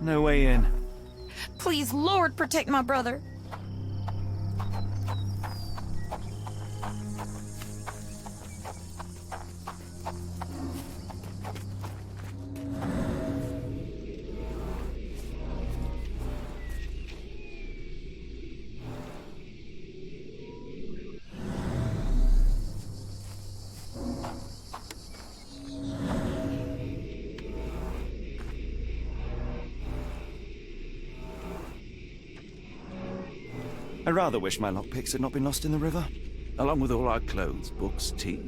No way in. Please, Lord, protect my brother. I rather wish my lockpicks had not been lost in the river. Along with all our clothes, books, tea.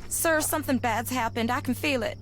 Sir, something bad's happened. I can feel it.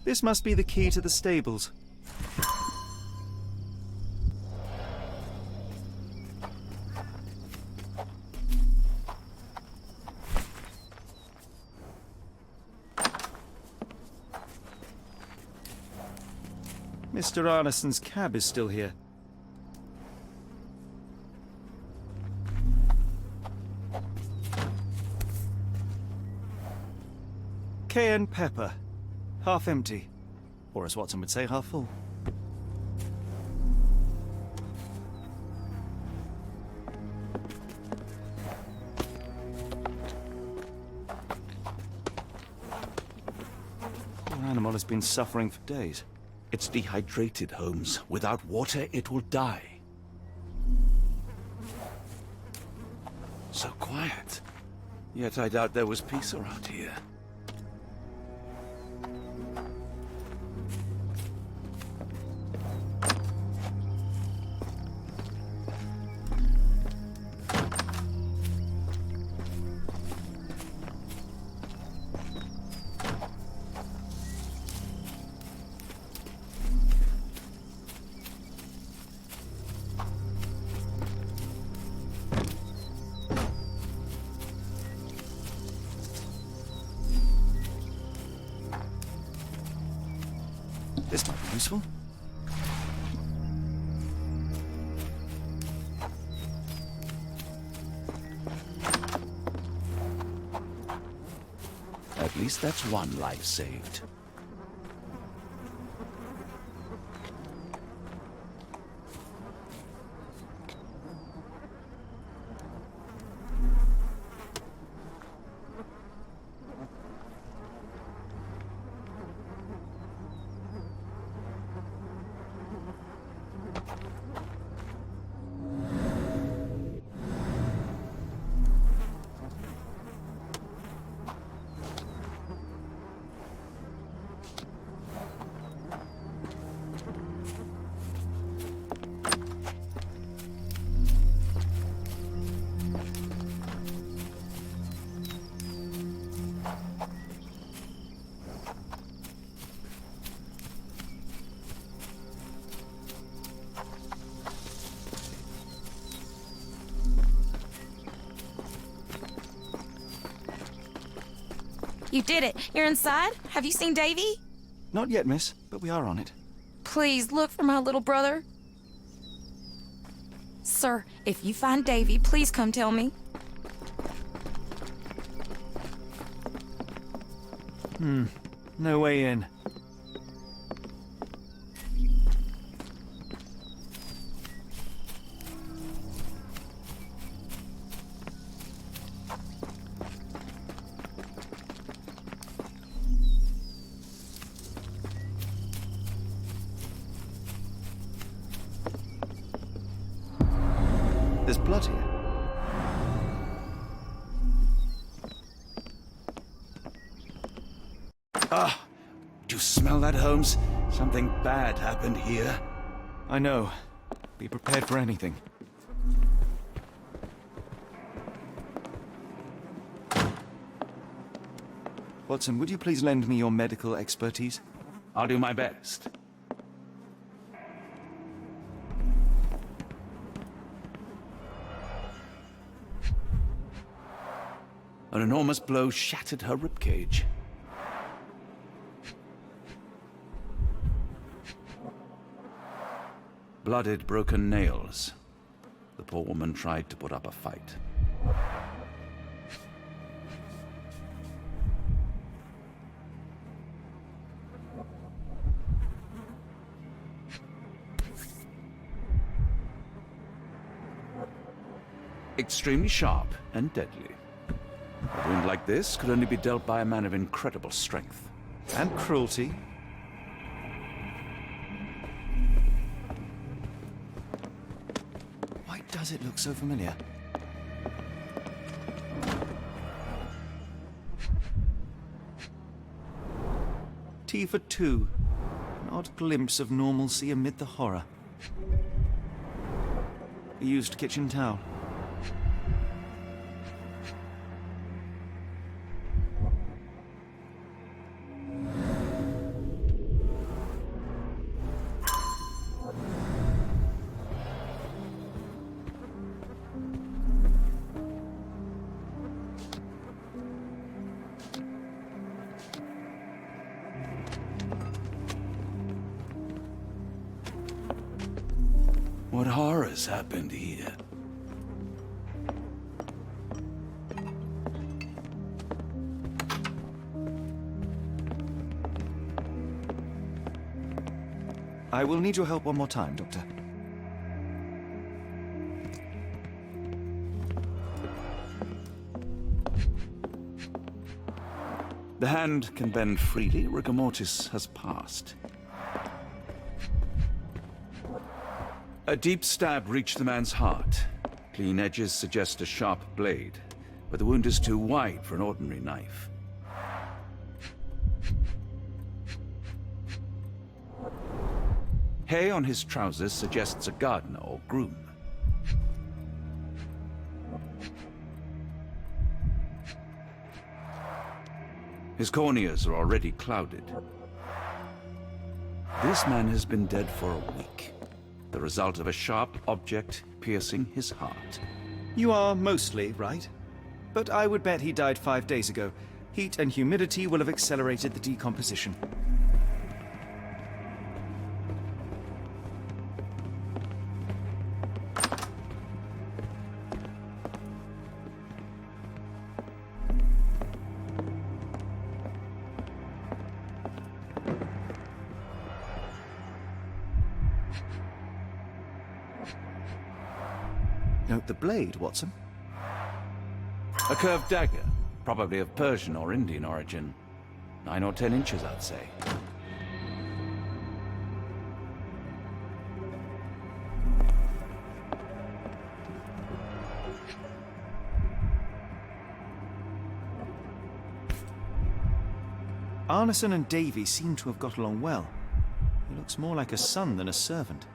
This must be the key to the stables. Mr. Arneson's cab is still here. Cayenne pepper. Half empty. Or as Watson would say, half full. Poor animal has been suffering for days. It's dehydrated, Holmes. Without water, it will die. So quiet. Yet I doubt there was peace around here. useful? At least that's one life saved. You did it. You're inside? Have you seen Davy? Not yet, miss, but we are on it. Please look for my little brother. Sir, if you find Davy, please come tell me. No way in. There's blood here. Ah! Do you smell that, Holmes? Something bad happened here. I know. Be prepared for anything. Watson, would you please lend me your medical expertise? I'll do my best. An enormous blow shattered her ribcage. Blooded, broken nails. The poor woman tried to put up a fight. Extremely sharp and deadly. A wound like this could only be dealt by a man of incredible strength. And cruelty. Why does it look so familiar? Tea for two. An odd glimpse of normalcy amid the horror. A used kitchen towel. What horrors happened here? I will need your help one more time, Doctor. The hand can bend freely. Rigor mortis has passed. A deep stab reached the man's heart. Clean edges suggest a sharp blade, but the wound is too wide for an ordinary knife. Hay on his trousers suggests a gardener or groom. His corneas are already clouded. This man has been dead for a week. The result of a sharp object piercing his heart. You are mostly right, but I would bet he died 5 days ago. Heat and humidity will have accelerated the decomposition. Note the blade, Watson. A curved dagger, probably of Persian or Indian origin. 9 or 10 inches, I'd say. Arneson and Davy seem to have got along well. He looks more like a son than a servant.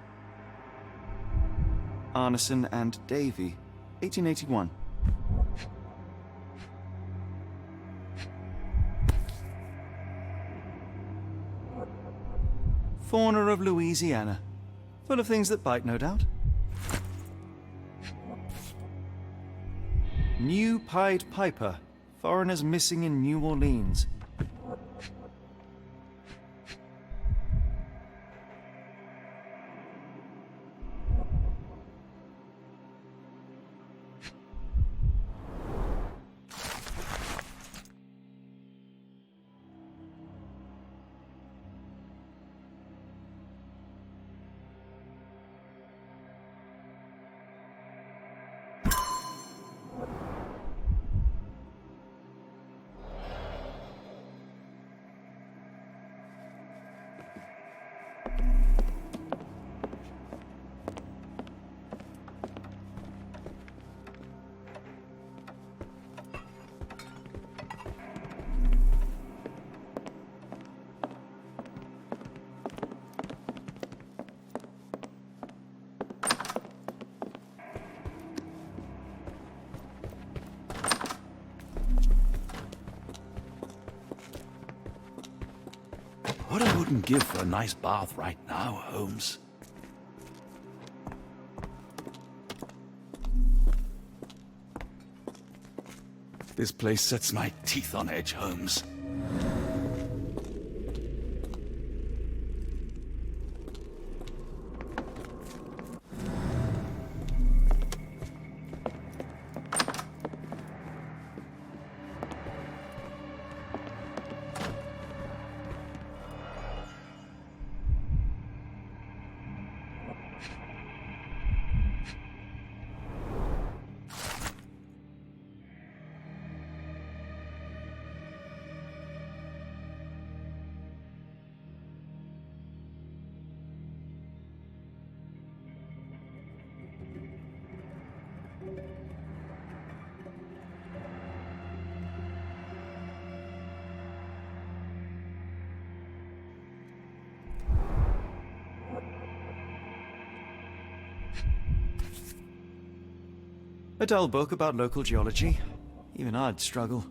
Arneson and Davy, 1881. Fauna of Louisiana. Full of things that bite, no doubt. New Pied Piper. Foreigners missing in New Orleans. What I wouldn't give for a nice bath right now, Holmes. This place sets my teeth on edge, Holmes. A dull book about local geology. Even I'd struggle.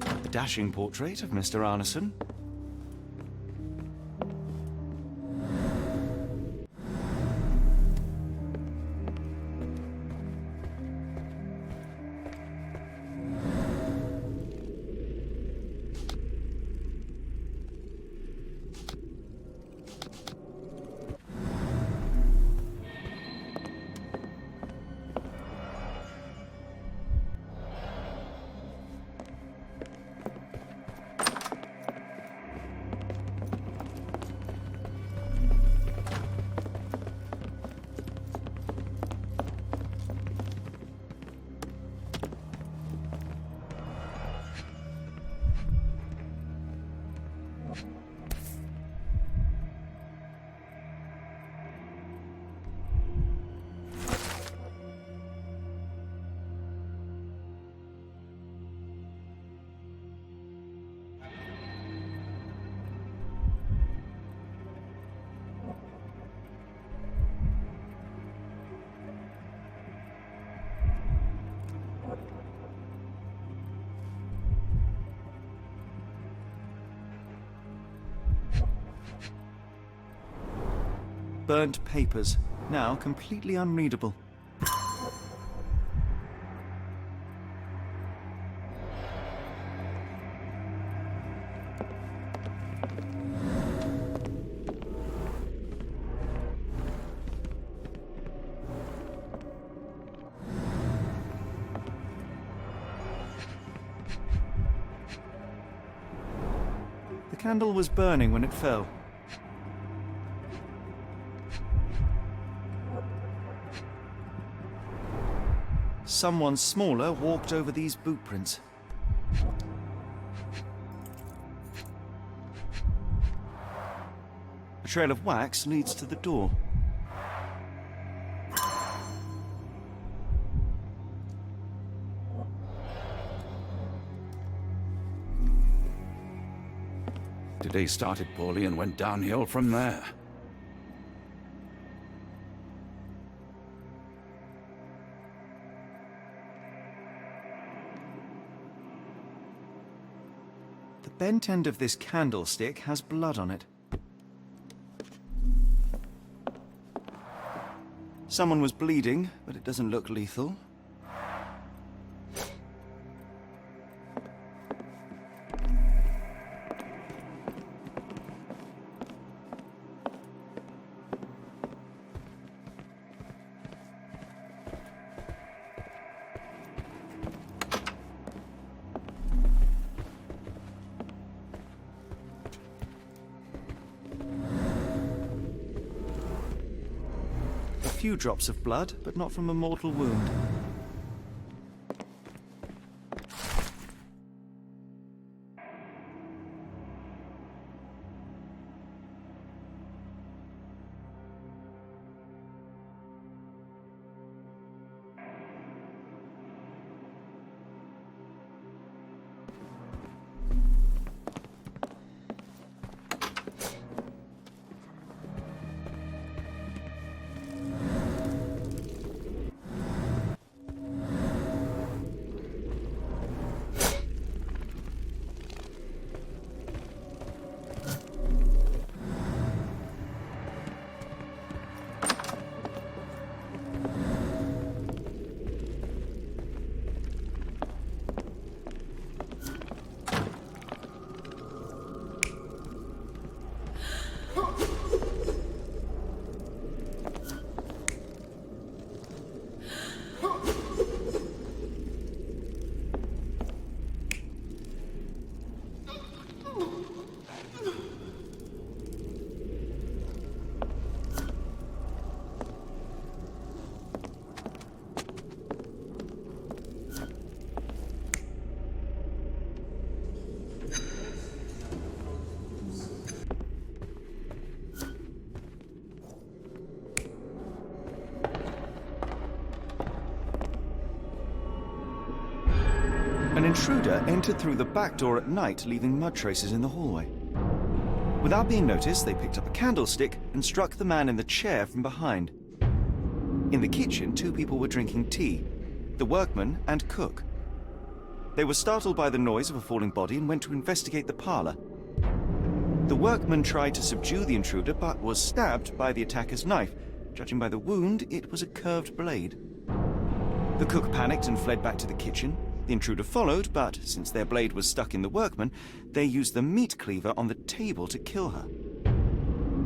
A dashing portrait of Mr. Arneson. Burnt papers, now completely unreadable. candle was burning when it fell. Someone smaller walked over these boot prints. A trail of wax leads to the door. Today started poorly and went downhill from there. The bent end of this candlestick has blood on it. Someone was bleeding, but it doesn't look lethal. A few drops of blood, but not from a mortal wound. An intruder entered through the back door at night, leaving mud traces in the hallway. Without being noticed, they picked up a candlestick and struck the man in the chair from behind. In the kitchen, two people were drinking tea, the workman and cook. They were startled by the noise of a falling body and went to investigate the parlor. The workman tried to subdue the intruder, but was stabbed by the attacker's knife. Judging by the wound, it was a curved blade. The cook panicked and fled back to the kitchen. The intruder followed, but since their blade was stuck in the workman, they used the meat cleaver on the table to kill her.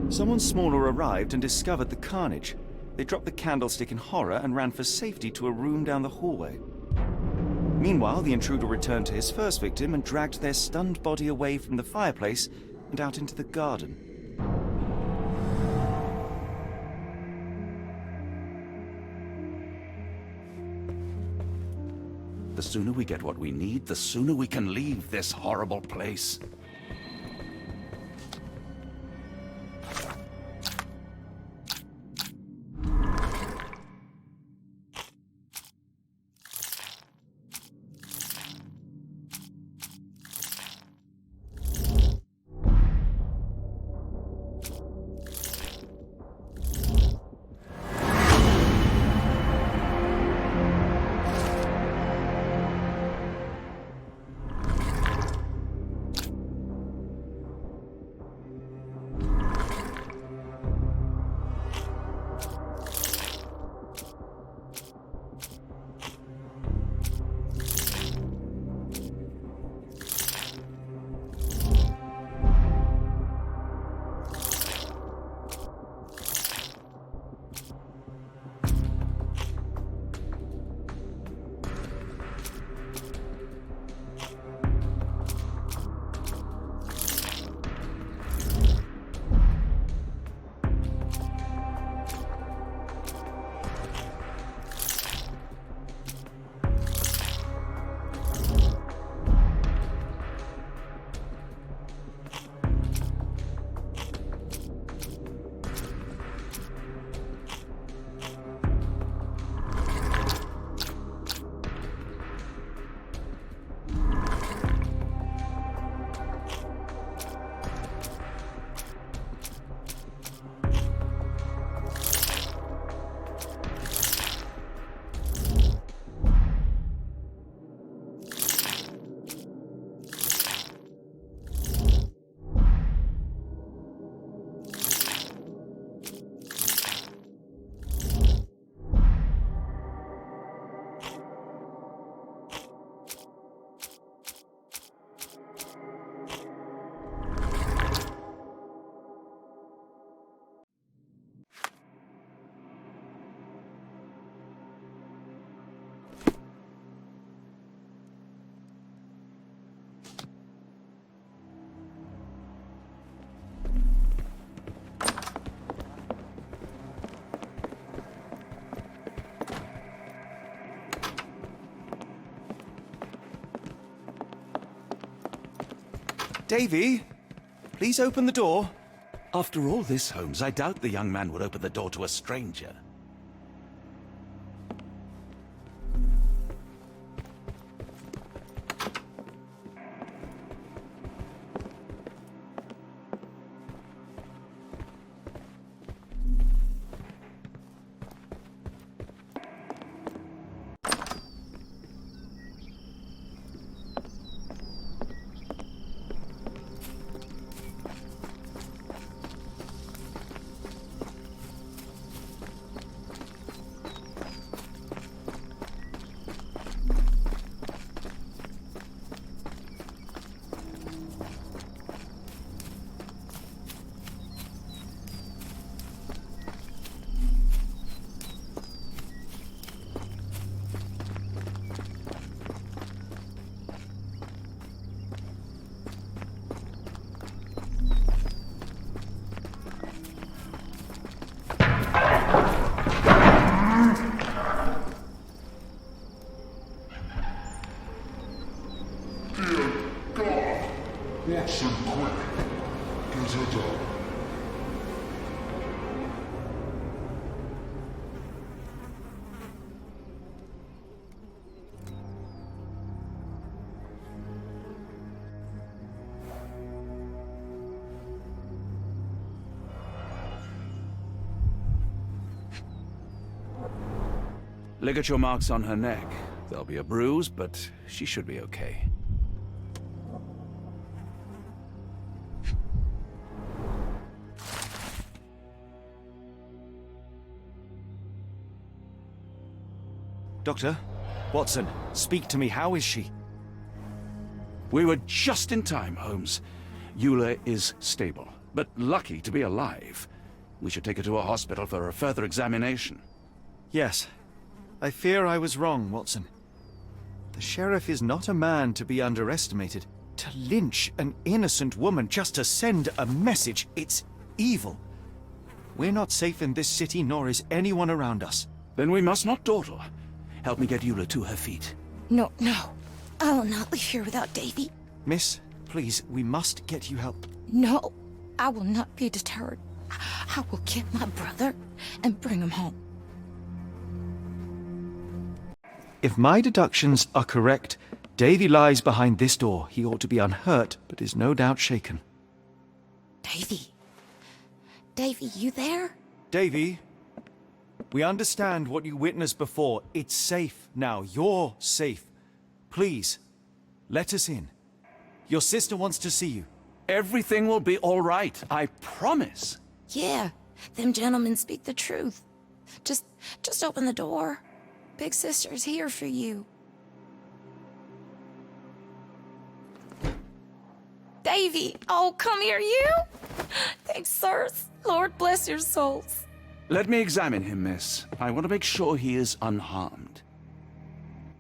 Someone smaller arrived and discovered the carnage. They dropped the candlestick in horror and ran for safety to a room down the hallway. Meanwhile, the intruder returned to his first victim and dragged their stunned body away from the fireplace and out into the garden. The sooner we get what we need, the sooner we can leave this horrible place. Davy, please open the door. After all this, Holmes, I doubt the young man would open the door to a stranger. Watson, quick! Get her done. Ligature marks on her neck. There'll be a bruise, but she should be okay. Doctor, Watson, speak to me. How is she? We were just in time, Holmes. Eula is stable, but lucky to be alive. We should take her to a hospital for a further examination. Yes. I fear I was wrong, Watson. The sheriff is not a man to be underestimated. To lynch an innocent woman just to send a message, it's evil. We're not safe in this city, nor is anyone around us. Then we must not dawdle. Help me get Eula to her feet. No, no. I will not leave here without Davy. Miss, please, we must get you help. No, I will not be deterred. I will get my brother and bring him home. If my deductions are correct, Davy lies behind this door. He ought to be unhurt, but is no doubt shaken. Davy. Davy, you there? Davy, we understand what you witnessed before. It's safe now. You're safe. Please, let us in. Your sister wants to see you. Everything will be all right, I promise. Yeah, them gentlemen speak the truth. Just open the door. Big sister's here for you. Davy! Oh, come here, you! Thanks, sirs. Lord bless your souls. Let me examine him, miss. I want to make sure he is unharmed.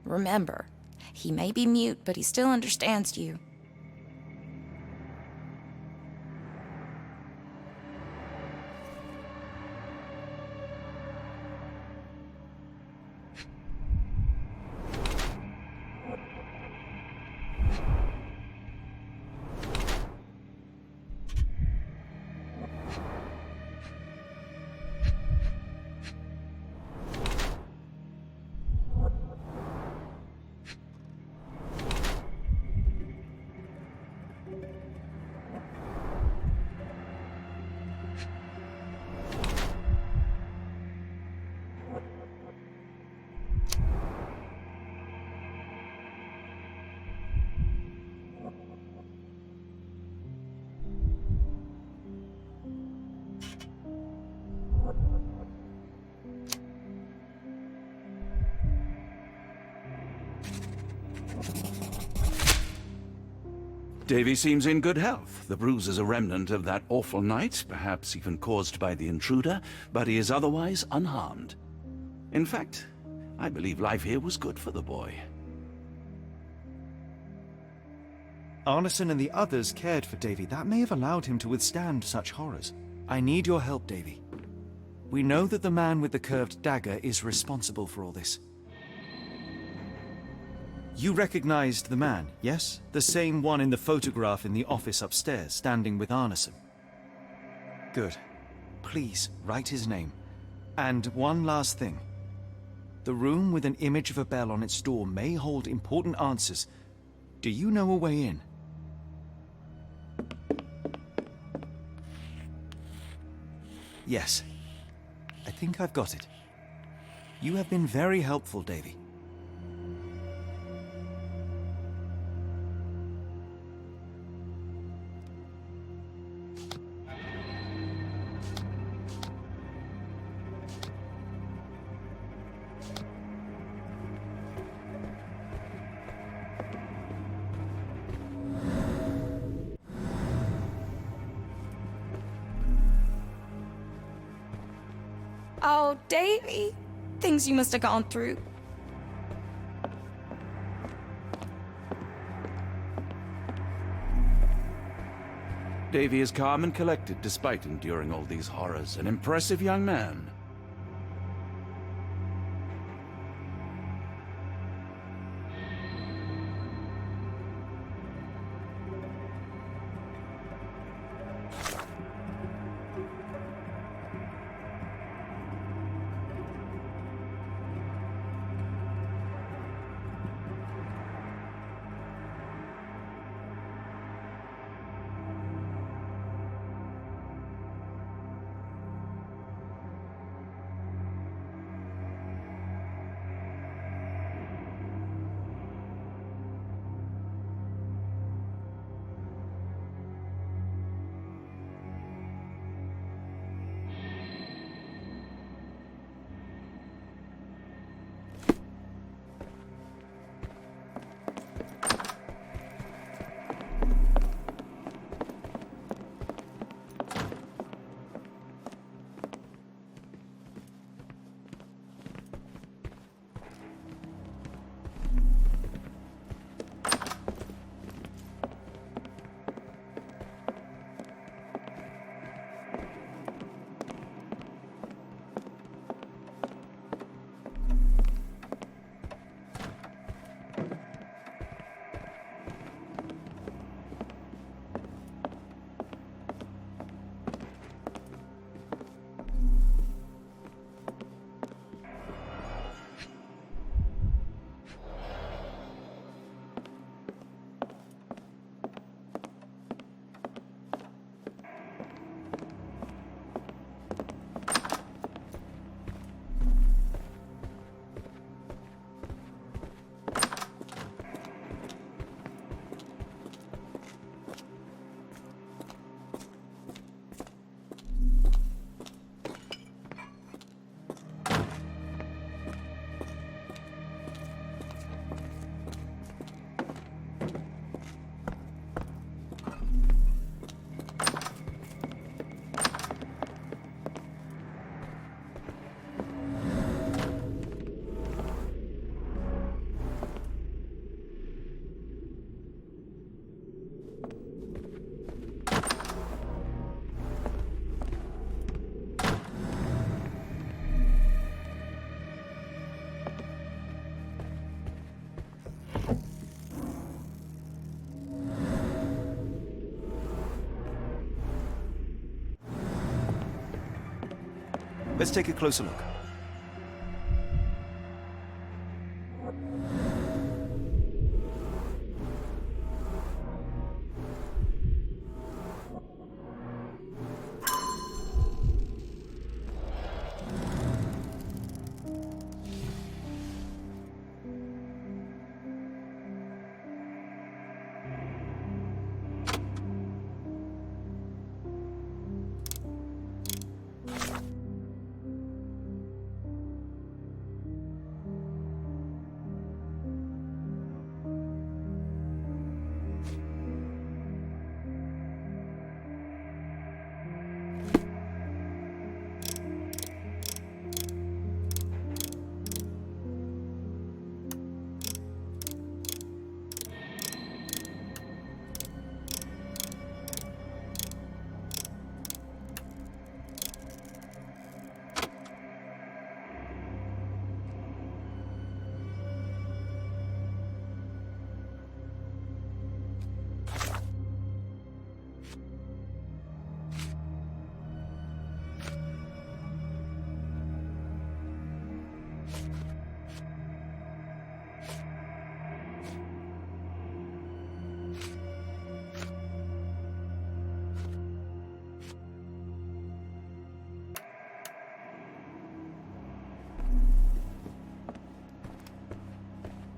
Remember, he may be mute, but he still understands you. Davy seems in good health. The bruise is a remnant of that awful night, perhaps even caused by the intruder, but he is otherwise unharmed. In fact, I believe life here was good for the boy. Arneson and the others cared for Davy. That may have allowed him to withstand such horrors. I need your help, Davy. We know that the man with the curved dagger is responsible for all this. You recognized the man, yes? The same one in the photograph in the office upstairs, standing with Arneson. Good. Please, write his name. And one last thing. The room with an image of a bell on its door may hold important answers. Do you know a way in? Yes. I think I've got it. You have been very helpful, Davy. Oh, Davy. Things you must have gone through. Davy is calm and collected despite enduring all these horrors. An impressive young man. Let's take a closer look.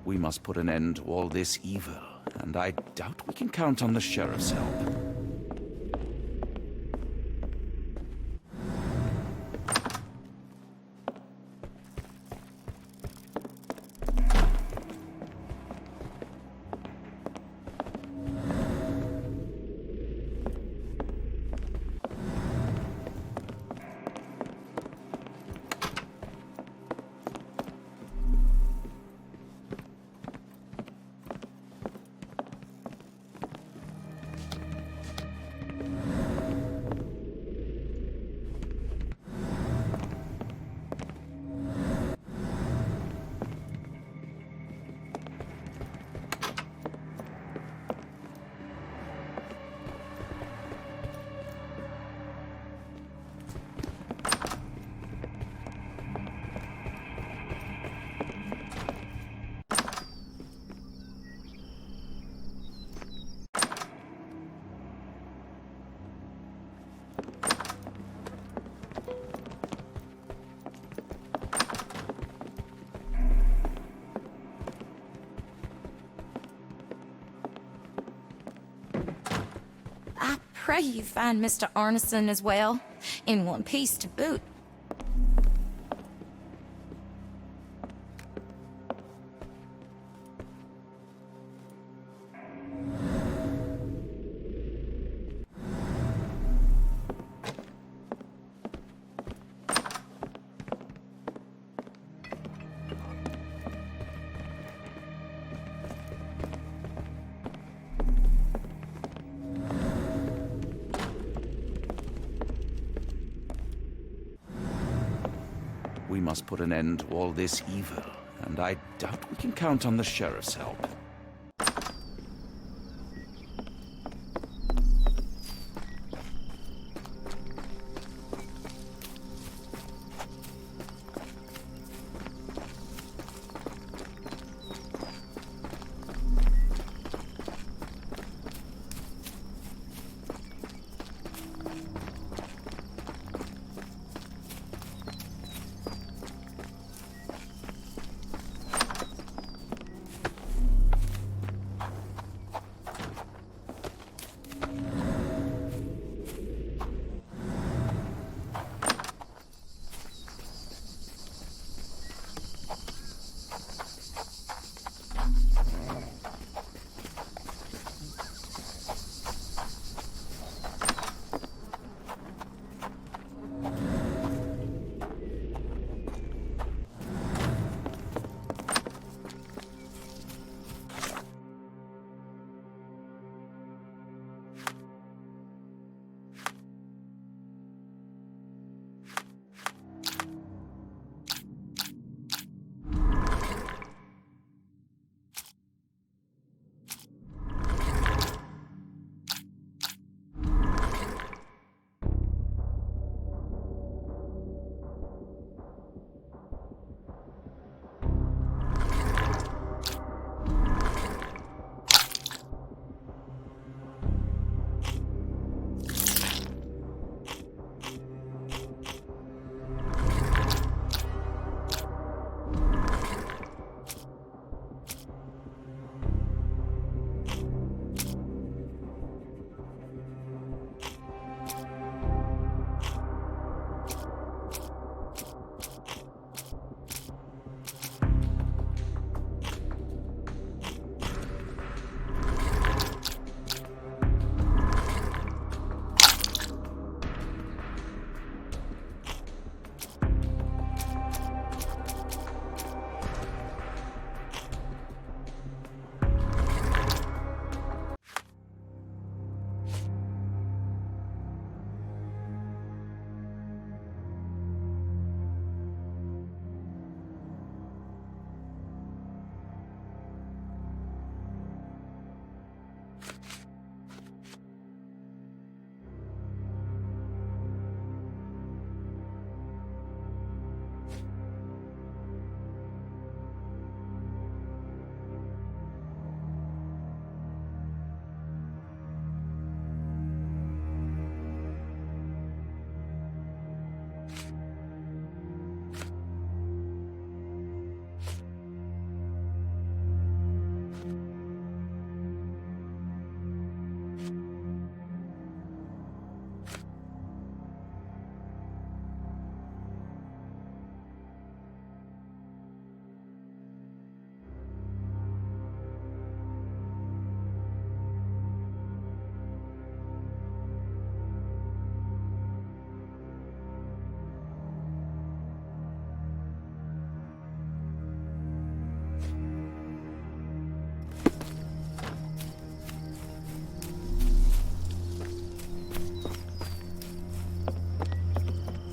We must put an end to all this evil, and I doubt we can count on the sheriff's help. I pray you find Mr. Arneson as well, in one piece to boot. We must put an end to all this evil, and I doubt we can count on the sheriff's help.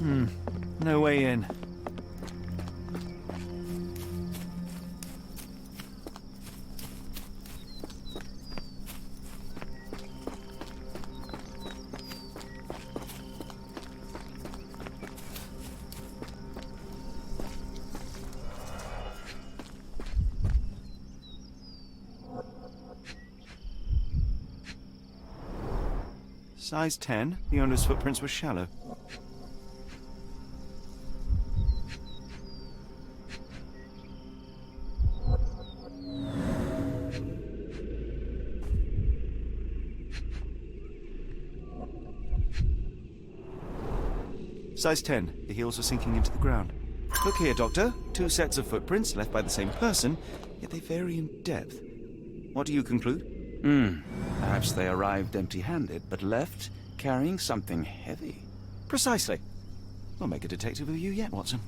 No way in. Size 10, the owner's footprints were shallow. Size 10, the heels were sinking into the ground. Look here, Doctor. 2 sets of footprints left by the same person, yet they vary in depth. What do you conclude? Perhaps they arrived empty-handed, but left carrying something heavy. Precisely. We'll make a detective of you yet, Watson.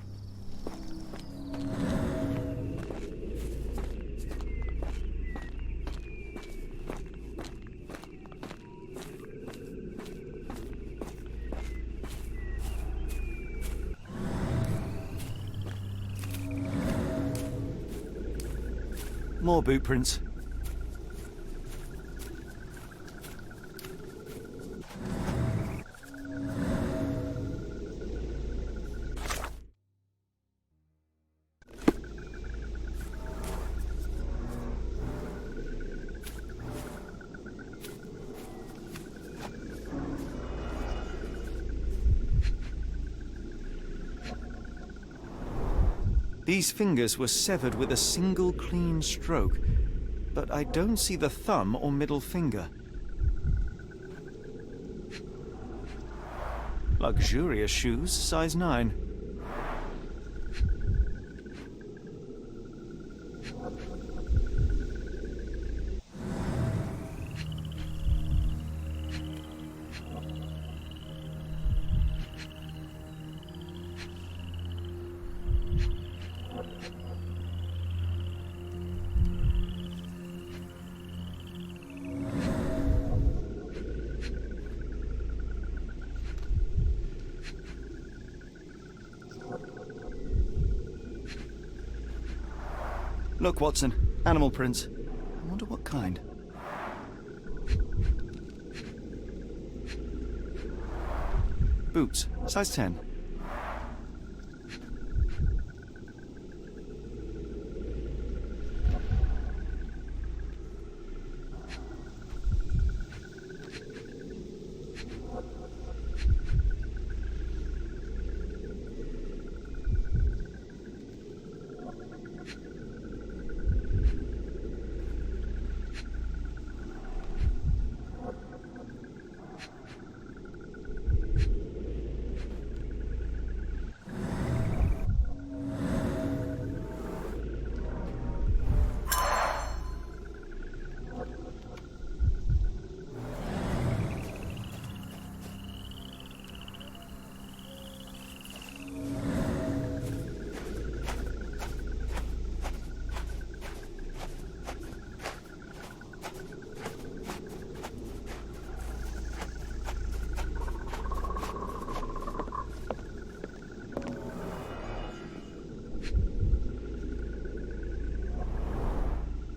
More boot prints. These fingers were severed with a single clean stroke, but I don't see the thumb or middle finger. Luxurious shoes, size 9. Look, Watson. Animal prints. I wonder what kind. Boots. Size 10.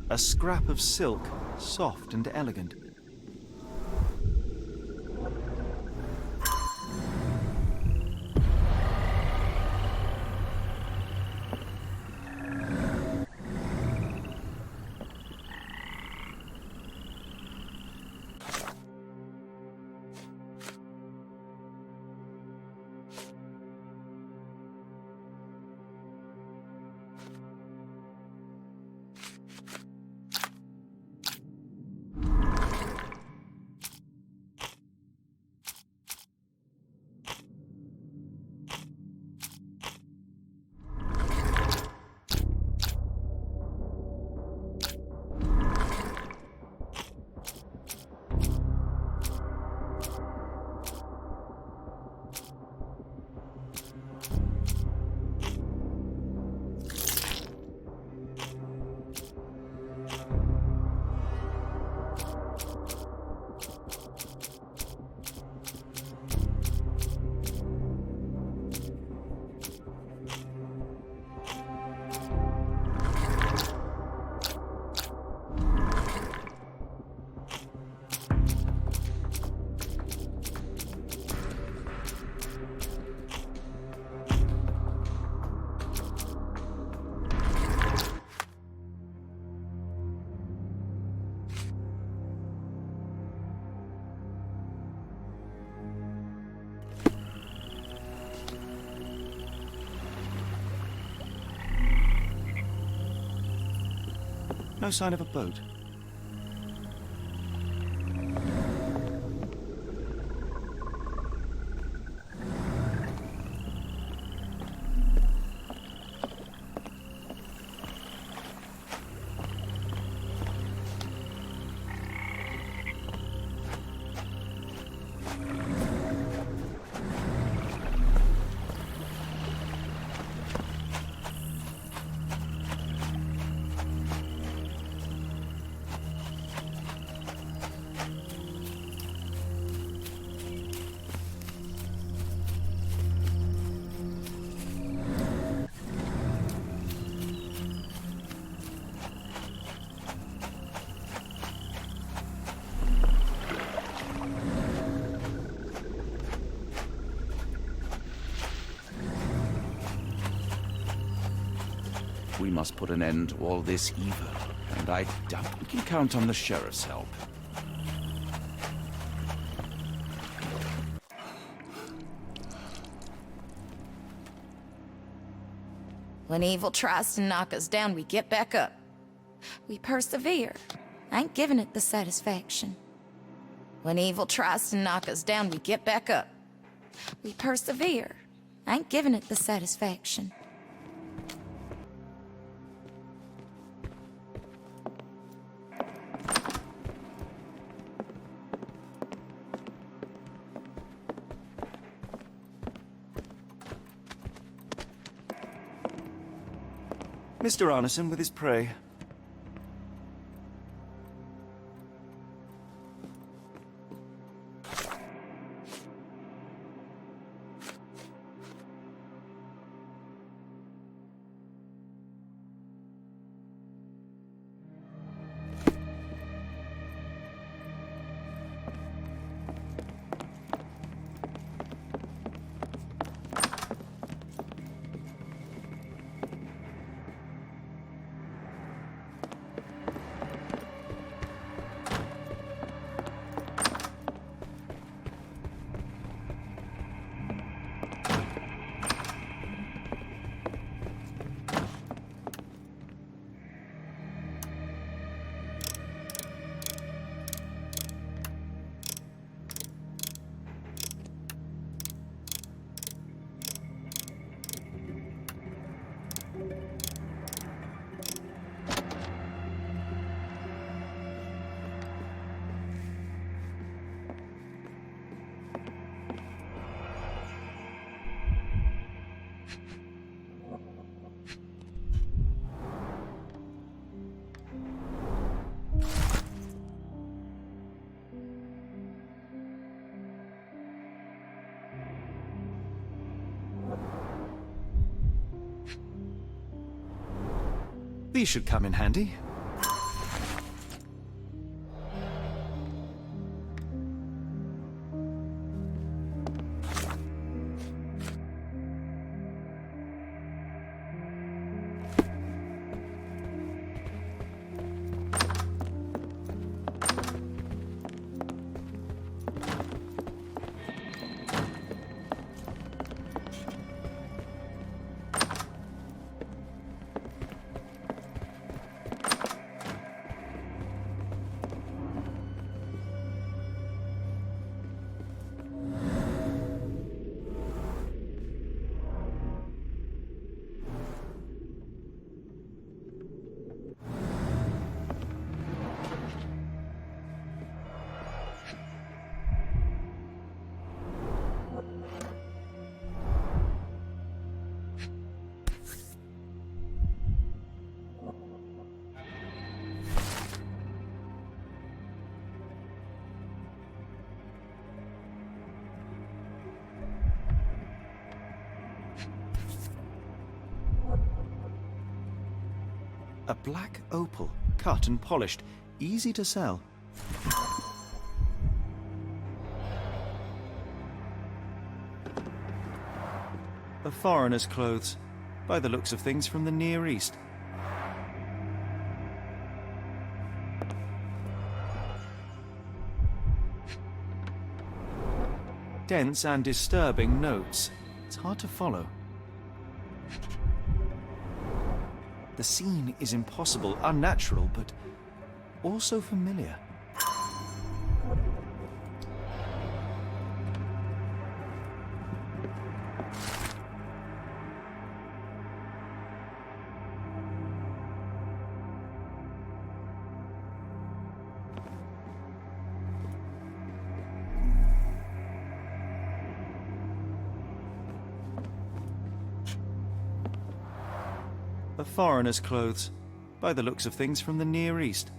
A scrap of silk, soft and elegant. No sign of a boat. We must put an end to all this evil, and I doubt we can count on the sheriff's help. When evil tries to knock us down, we get back up. We persevere. Ain't giving it the satisfaction. When evil tries to knock us down, we get back up. We persevere. Ain't giving it the satisfaction. Mr. Arneson with his prey. These should come in handy. A black opal, cut and polished, easy to sell. A foreigner's clothes, by the looks of things from the Near East. Dense and disturbing notes. It's hard to follow. The scene is impossible, unnatural, but also familiar. A foreigner's clothes, by the looks of things from the Near East.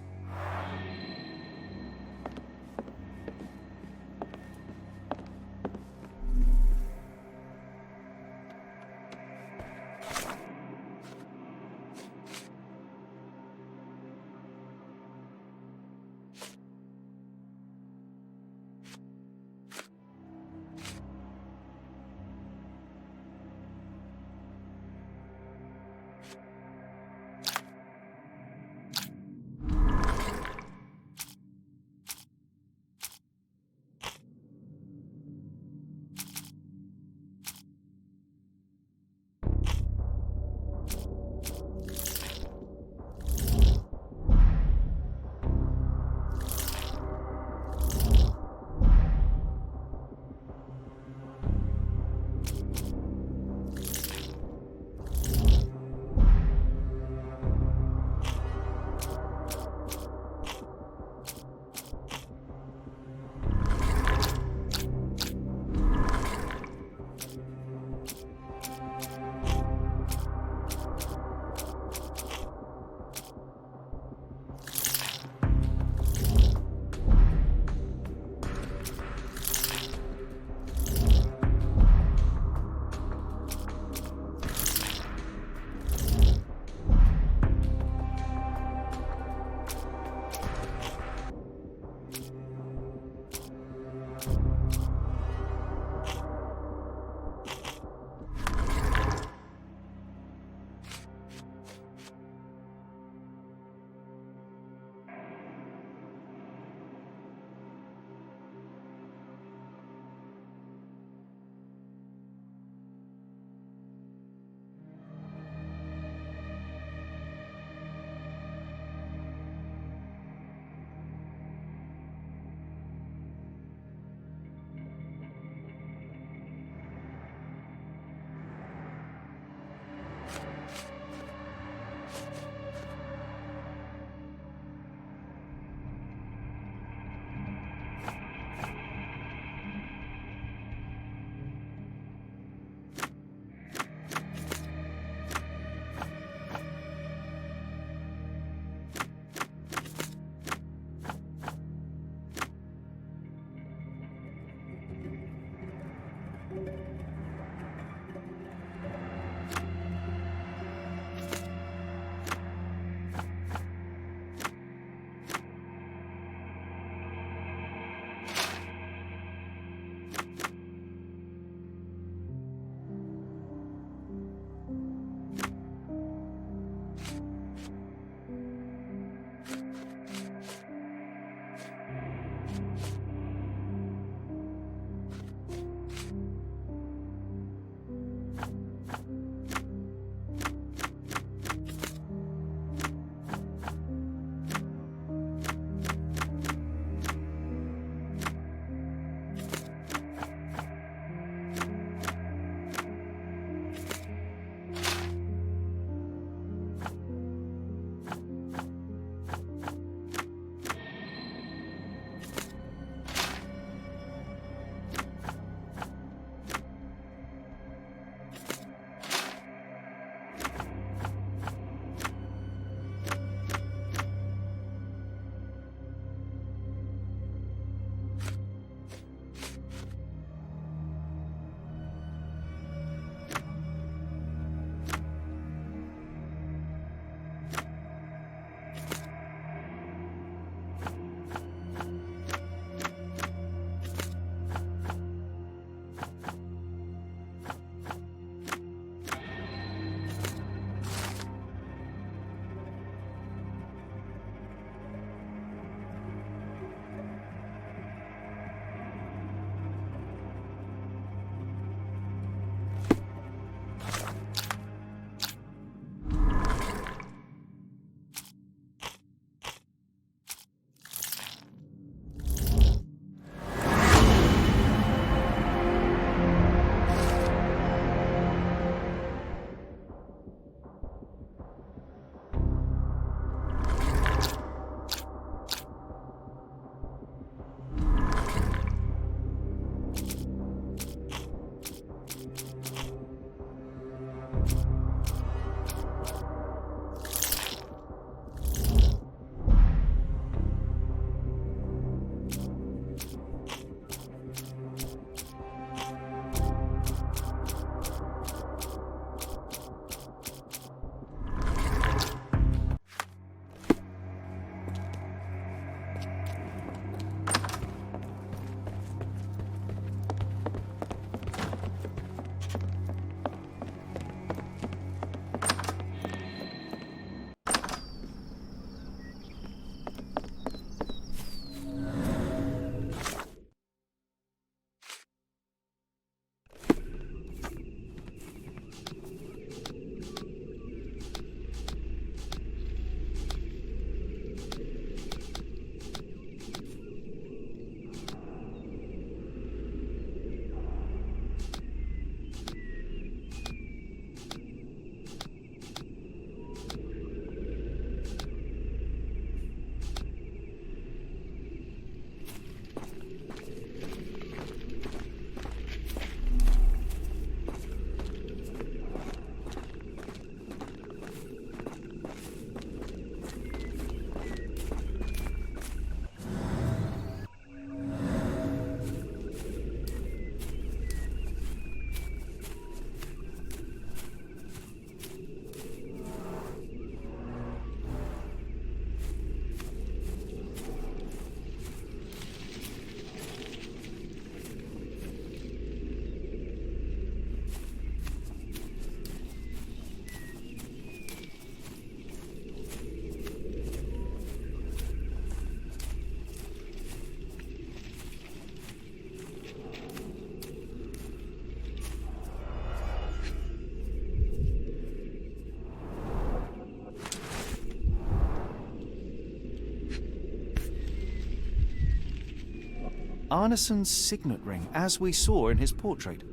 Arneson's signet ring, as we saw in his portrait.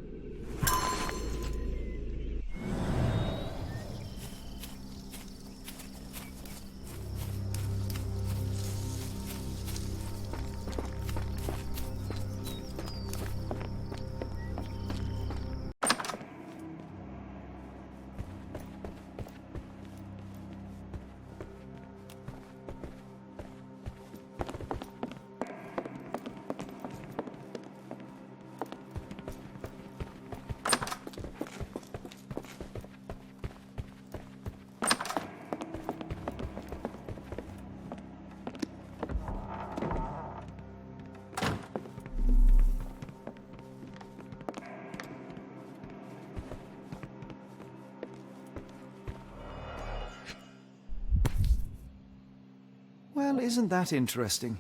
Well, isn't that interesting?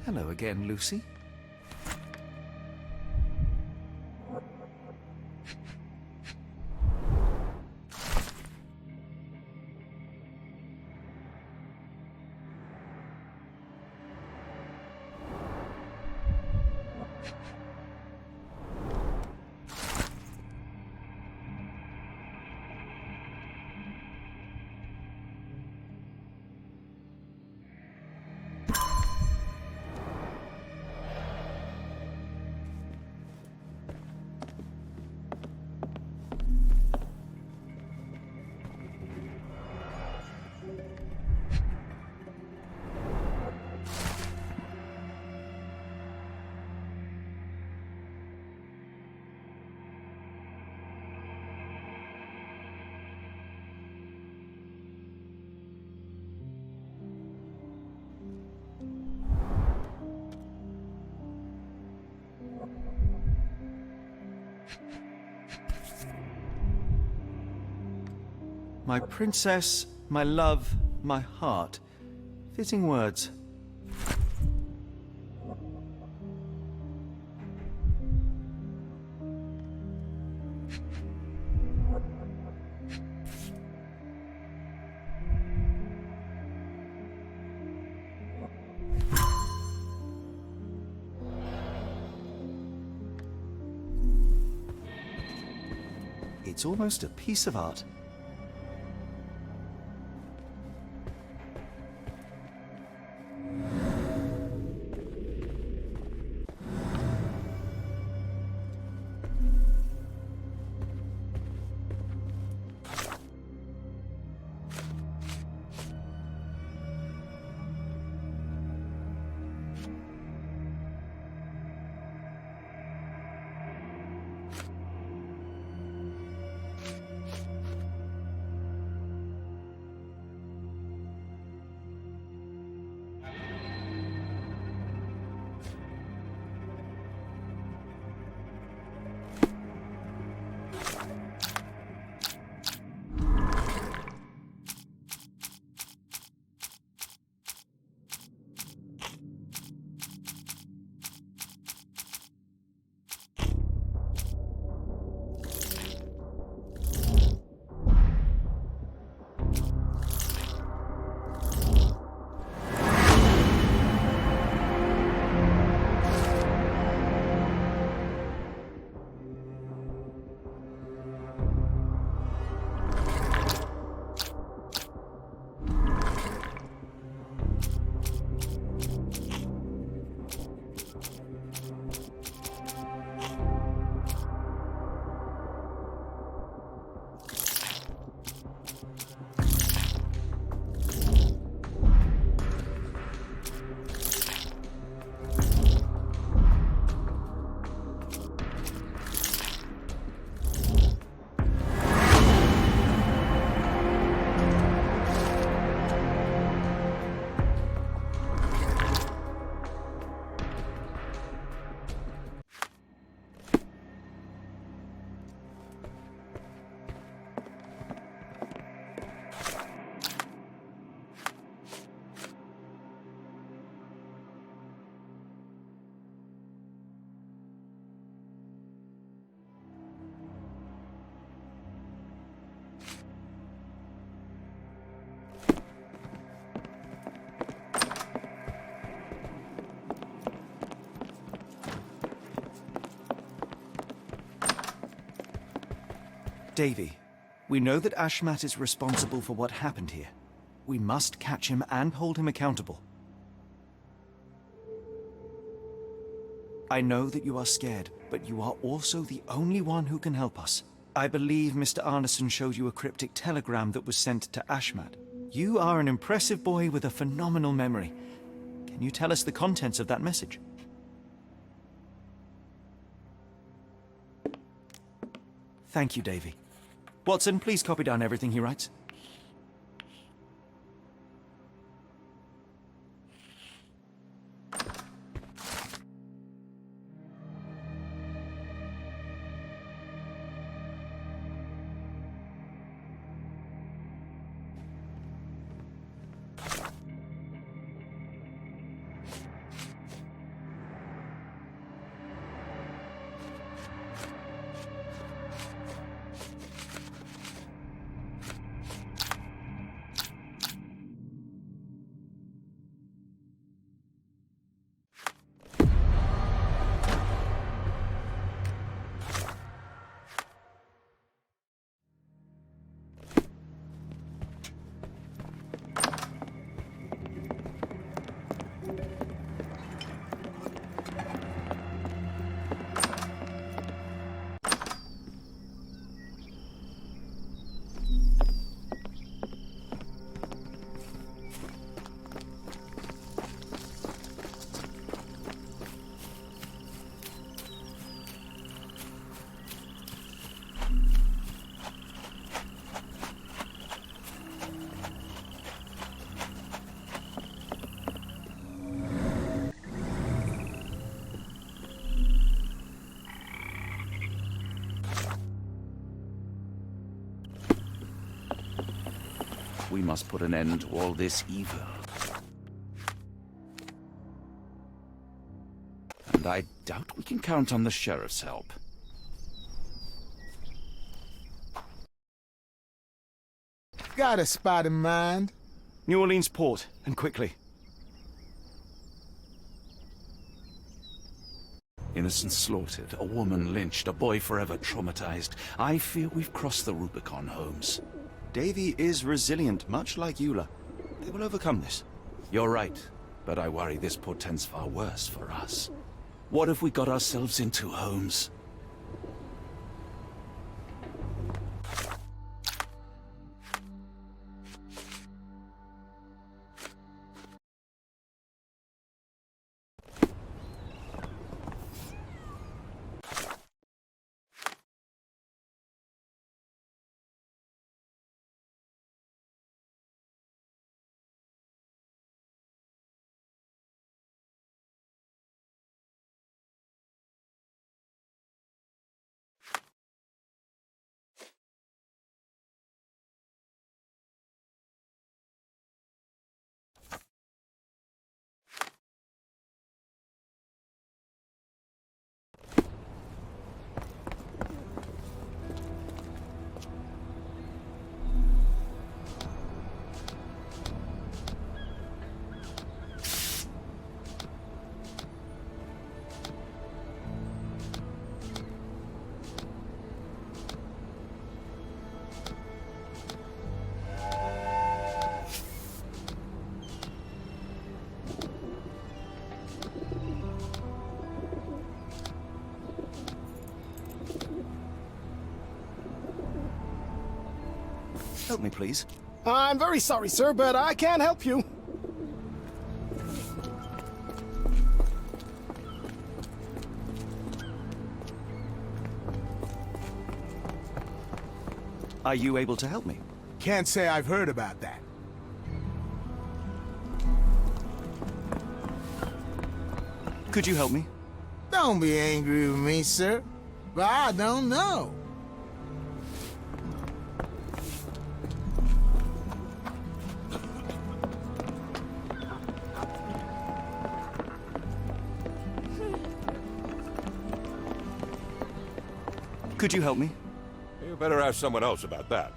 Hello again, Lucy. My princess, my love, my heart. Fitting words. It's almost a piece of art. Davy, we know that Ashmat is responsible for what happened here. We must catch him and hold him accountable. I know that you are scared, but you are also the only one who can help us. I believe Mr. Arneson showed you a cryptic telegram that was sent to Ashmat. You are an impressive boy with a phenomenal memory. Can you tell us the contents of that message? Thank you, Davy. Watson, please copy down everything he writes. We must put an end to all this evil. And I doubt we can count on the sheriff's help. Got a spot in mind? New Orleans port, and quickly. Innocents slaughtered, a woman lynched, a boy forever traumatized. I fear we've crossed the Rubicon, Holmes. Davy is resilient, much like Eula. They will overcome this. You're right, but I worry this portends far worse for us. What have we got ourselves into, Holmes? Help me, please. I'm very sorry, sir, but I can't help you. Are you able to help me? Can't say I've heard about that. Could you help me? Don't be angry with me, sir, but I don't know. Could you help me? You better ask someone else about that.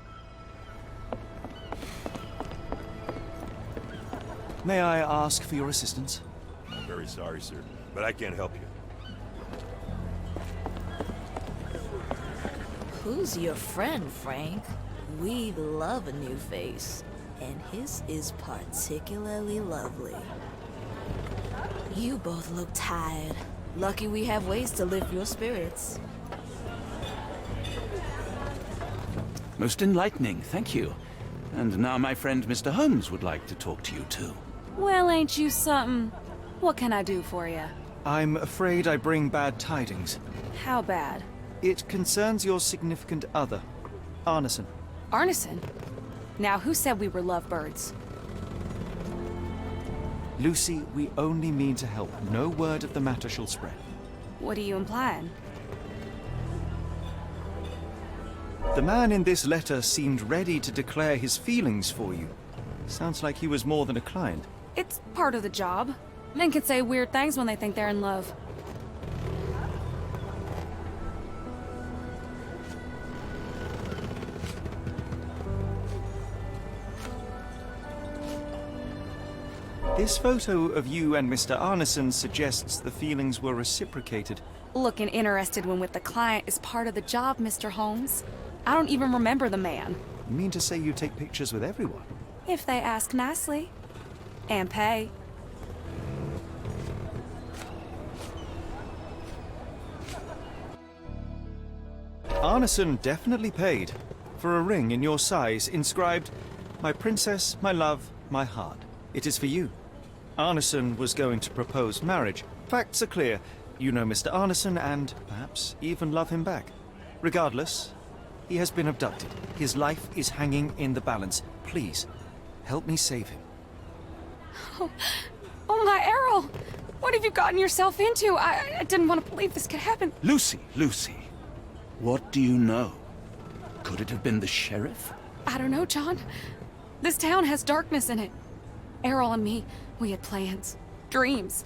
May I ask for your assistance? I'm very sorry, sir, but I can't help you. Who's your friend, Frank? We love a new face, and his is particularly lovely. You both look tired. Lucky we have ways to lift your spirits. Most enlightening, thank you. And now my friend Mr. Holmes would like to talk to you too. Well, ain't you something? What can I do for you? I'm afraid I bring bad tidings. How bad? It concerns your significant other, Arneson. Arneson? Now, who said we were lovebirds? Lucy, we only mean to help. No word of the matter shall spread. What are you implying? The man in this letter seemed ready to declare his feelings for you. Sounds like he was more than a client. It's part of the job. Men can say weird things when they think they're in love. This photo of you and Mr. Arneson suggests the feelings were reciprocated. Looking interested when with the client is part of the job, Mr. Holmes. I don't even remember the man. You mean to say you take pictures with everyone? If they ask nicely. And pay. Arneson definitely paid for a ring in your size inscribed, "My princess, my love, my heart. It is for you." Arneson was going to propose marriage. Facts are clear. You know Mr. Arneson and perhaps even love him back. Regardless, he has been abducted. His life is hanging in the balance. Please, help me save him. Oh my Errol! What have you gotten yourself into? I didn't want to believe this could happen. Lucy, Lucy, what do you know? Could it have been the sheriff? I don't know, John. This town has darkness in it. Errol and me, we had plans, dreams.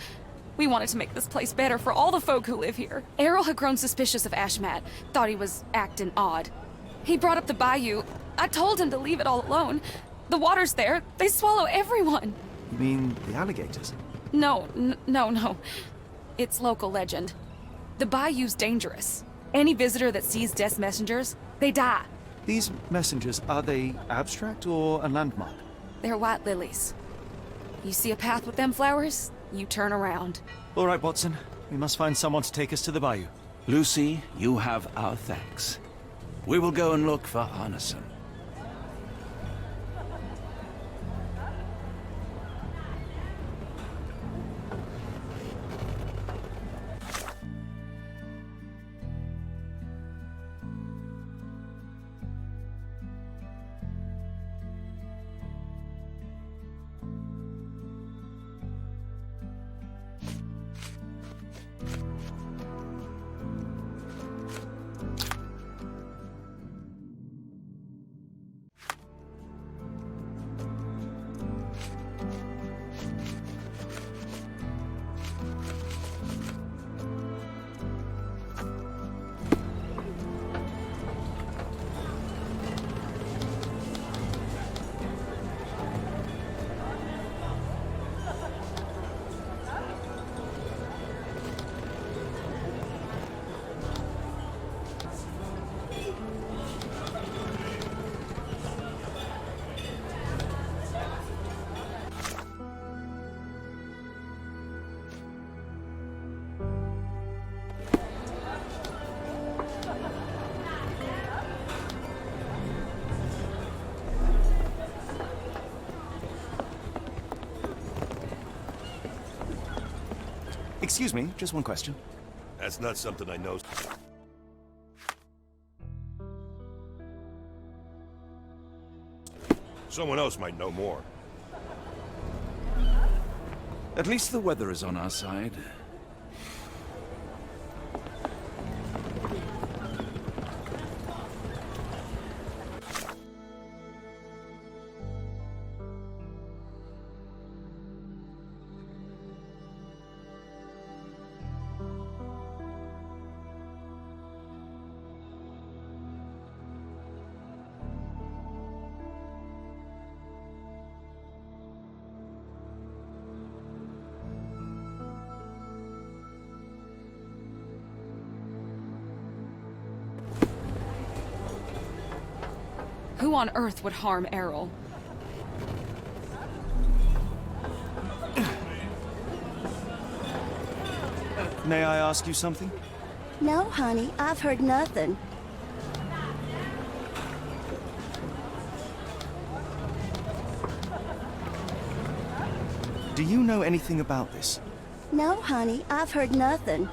We wanted to make this place better for all the folk who live here. Errol had grown suspicious of Ashmat, thought he was acting odd. He brought up the bayou. I told him to leave it all alone. The water's there. They swallow everyone. You mean the alligators? No. It's local legend. The bayou's dangerous. Any visitor that sees death's messengers, they die. These messengers, are they abstract or a landmark? They're white lilies. You see a path with them flowers, you turn around. All right, Watson. We must find someone to take us to the bayou. Lucy, you have our thanks. We will go and look for Arneson. Excuse me, just one question. That's not something I know. Someone else might know more. At least the weather is on our side. who on earth would harm Errol? May I ask you something? No, honey, I've heard nothing. Do you know anything about this? No, honey, I've heard nothing.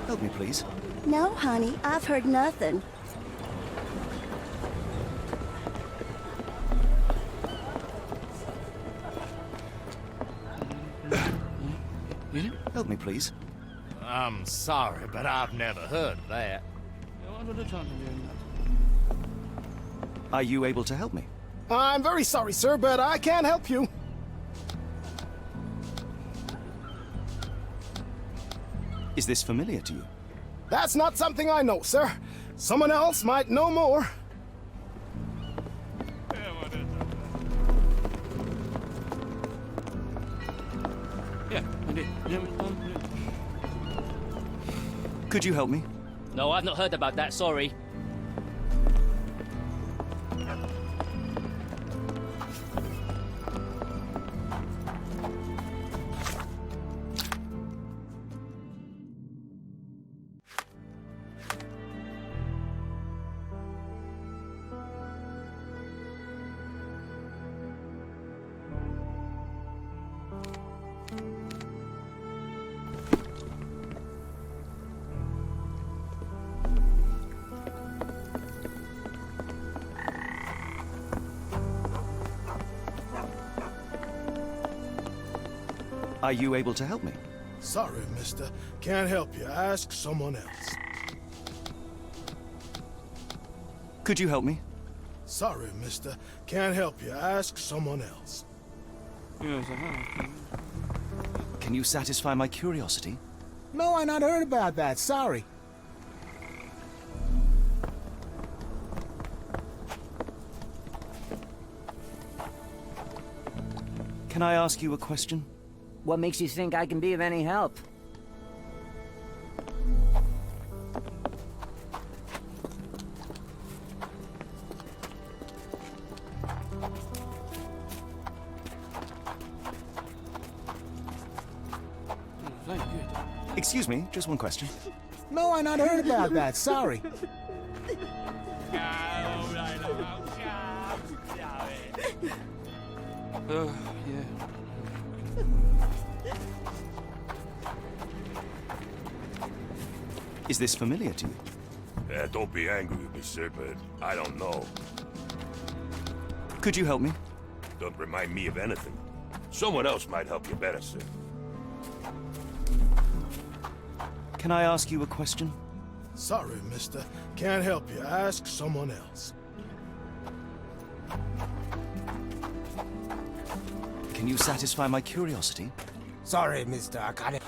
Help me, please. No, honey, I've heard nothing. Help me, please. I'm sorry, but I've never heard of that. Are you able to help me? I'm very sorry, sir, but I can't help you. Is this familiar to you? That's not something I know, sir. Someone else might know more. Could you help me? No, I've not heard about that, sorry. Are you able to help me? Sorry, mister. Can't help you. Ask someone else. Could you help me? Sorry, mister. Can't help you. Ask someone else. Can you satisfy my curiosity? No, I not heard about that. Sorry. Can I ask you a question? What makes you think I can be of any help? Excuse me, just one question. No, I not heard about that. Sorry. Is this familiar to you? Don't be angry with me, sir, but I don't know. Could you help me? Don't remind me of anything. Someone else might help you better, sir. Can I ask you a question? Sorry, mister. Can't help you. Ask someone else. Can you satisfy my curiosity? Sorry, mister. I got it.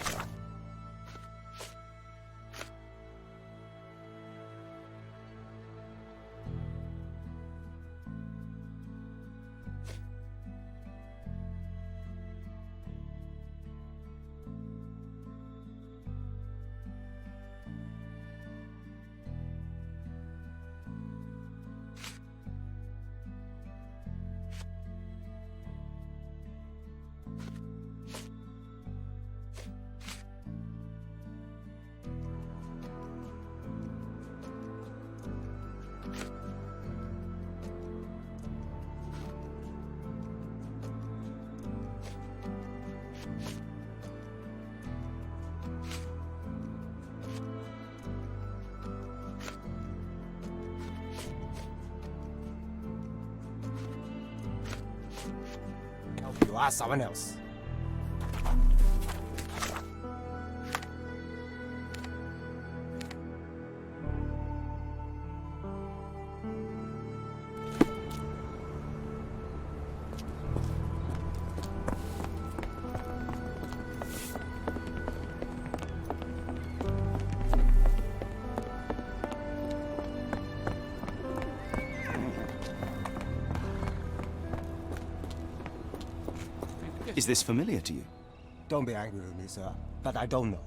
You ask someone else. Is this familiar to you? Don't be angry with me, sir, but I don't know.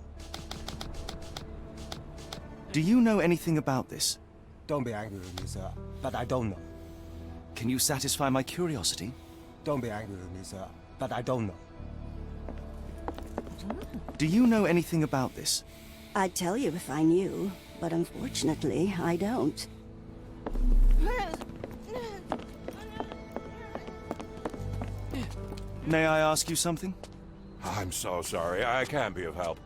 Do you know anything about this? Don't be angry with me, sir, but I don't know. Can you satisfy my curiosity? Don't be angry with me, sir, but I don't know. Do you know anything about this? I'd tell you if I knew, but unfortunately, I don't. May I ask you something? I'm so sorry. I can't be of help.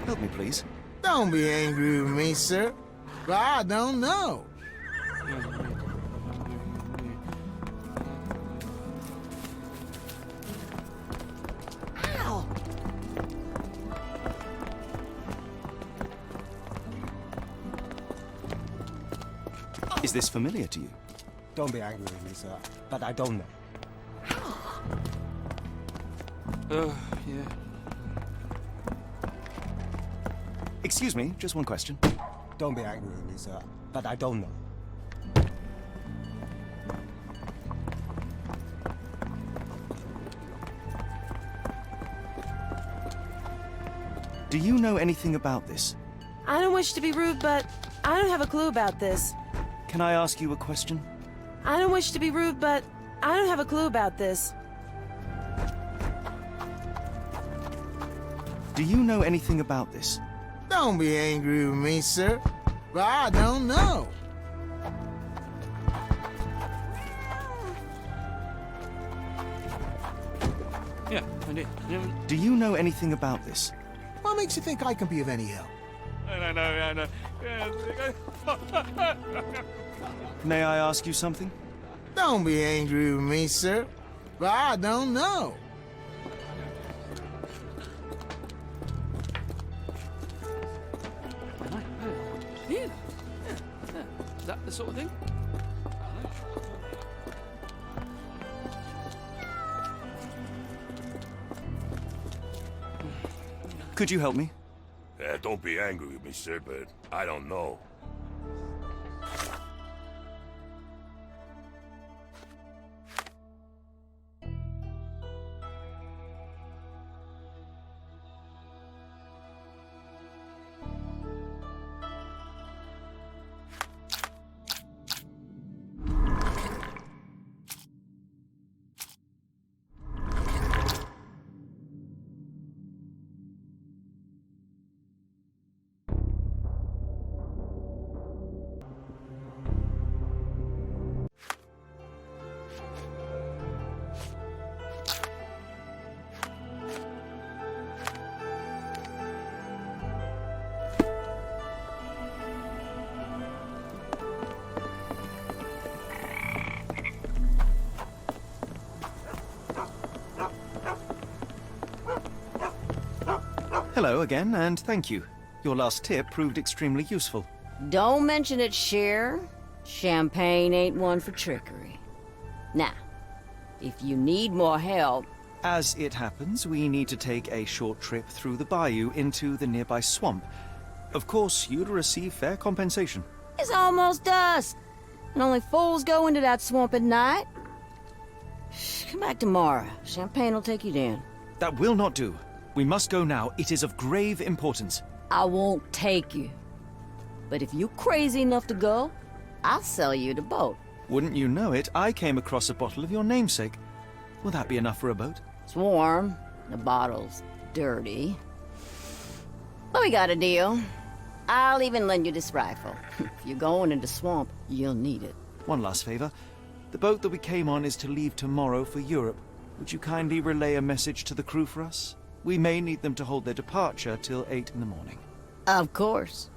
Help me, please. Don't be angry with me, sir, but I don't know. Ow! Is this familiar to you? Don't be angry with me, sir, but I don't know. Yeah. Excuse me, just one question. Don't be angry with me, sir, but I don't know. Do you know anything about this? I don't wish to be rude, but I don't have a clue about this. Can I ask you a question? I don't wish to be rude, but I don't have a clue about this. Do you know anything about this? Don't be angry with me, sir, but I don't know. Yeah, I did. Do you know anything about this? What makes you think I can be of any help? May I ask you something? Don't be angry with me, sir, but I don't know. Yeah. Is that the sort of thing? Could you help me? Don't be angry with me, sir, but I don't know. Hello again, and thank you. Your last tip proved extremely useful. Don't mention it, Cher. Champagne ain't one for trickery. Now, if you need more help... As it happens, we need to take a short trip through the bayou into the nearby swamp. Of course, you'd receive fair compensation. It's almost dusk, and only fools go into that swamp at night. Come back tomorrow. Champagne will take you down. That will not do. We must go now. It is of grave importance. I won't take you. But if you're crazy enough to go, I'll sell you the boat. Wouldn't you know it, I came across a bottle of your namesake. Will that be enough for a boat? It's warm. The bottle's dirty. But we got a deal. I'll even lend you this rifle. If you're going into swamp, you'll need it. One last favor. The boat that we came on is to leave tomorrow for Europe. Would you kindly relay a message to the crew for us? We may need them to hold their departure till 8 in the morning. Of course.